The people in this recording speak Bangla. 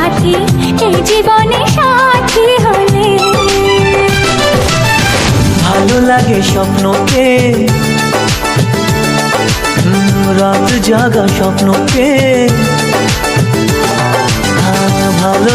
সাথী, এই জীবনে সাথী হলে। ভালো লাগে স্বপ্নকে, রাত জাগা স্বপ্নকে, ভালো